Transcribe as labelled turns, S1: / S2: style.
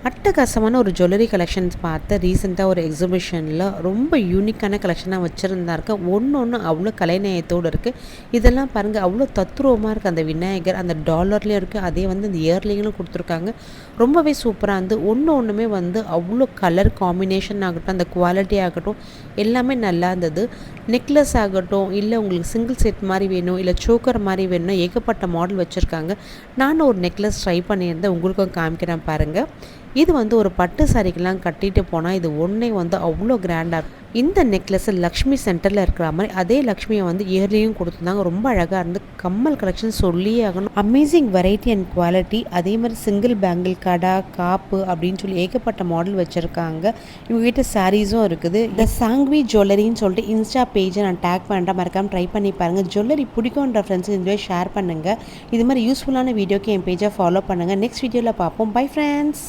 S1: அட்டகாசமான ஒரு jewellery collections பார்த்தேன் ரீசெண்டாக ஒரு எக்ஸிபிஷனில். ரொம்ப யூனிக்கான கலெக்ஷனாக வச்சுருந்தாருக்க. ஒன்று அவ்வளோ கலைநயத்தோடு இருக்குது. இதெல்லாம் பாருங்கள், அவ்வளோ தத்ரூபமாக இருக்குது. அந்த விநாயகர் அந்த டாலர்லேயும் இருக்குது, அதே வந்து அந்த இயர்லிங்களும் கொடுத்துருக்காங்க. ரொம்பவே சூப்பராக இருந்து ஒன்றுமே வந்து அவ்வளோ கலர் காம்பினேஷன் ஆகட்டும், அந்த குவாலிட்டி ஆகட்டும் எல்லாமே நல்லா இருந்தது. நெக்லஸ் ஆகட்டும், இல்லை உங்களுக்கு சிங்கிள் செட் மாதிரி வேணும், இல்லை சோக்கர் மாதிரி வேணும்னா ஏகப்பட்ட மாடல் வச்சுருக்காங்க. நானும் ஒரு நெக்லஸ் ட்ரை பண்ணியிருந்தேன், உங்களுக்கும் காமிக்கிறேன் பாருங்கள். இது வந்து ஒரு பட்டு சாரிக்கெல்லாம் கட்டிட்டு போனால் இது ஒன்றே வந்து அவ்வளோ கிராண்டாக இருக்கும். இந்த நெக்லஸ் லக்ஷ்மி சென்டரில் இருக்கிற மாதிரி அதே லக்ஷ்மியை வந்து இயர்லியும் கொடுத்துருந்தாங்க. ரொம்ப அழகாக இருந்து கம்மல் கலெக்ஷன் சொல்லியே ஆகணும். Amazing variety and quality. அதே மாதிரி சிங்கிள் பேங்கிள் கடா காப்பு அப்படின்னு சொல்லி ஏகப்பட்ட மாடல் வச்சுருக்காங்க. இவங்ககிட்ட சாரீஸும் இருக்குது. இந்த சாங்வி ஜுவல்லரின்னு சொல்லிட்டு இன்ஸ்டா பேஜை நான் டேக் பண்ணுறேன், மறக்காமல் ட்ரை பண்ணி பாருங்கள். ஜுவல்லரி பிடிக்கும்ன்ற ஃப்ரெண்ட்ஸுக்கு இந்த ஷேர் பண்ணுங்கள். இது மாதிரி யூஸ்ஃபுல்லான வீடியோக்கு என் பேஜை ஃபாலோ பண்ணுங்கள். நெக்ஸ்ட் வீடியோவில் பார்ப்போம். Bye friends.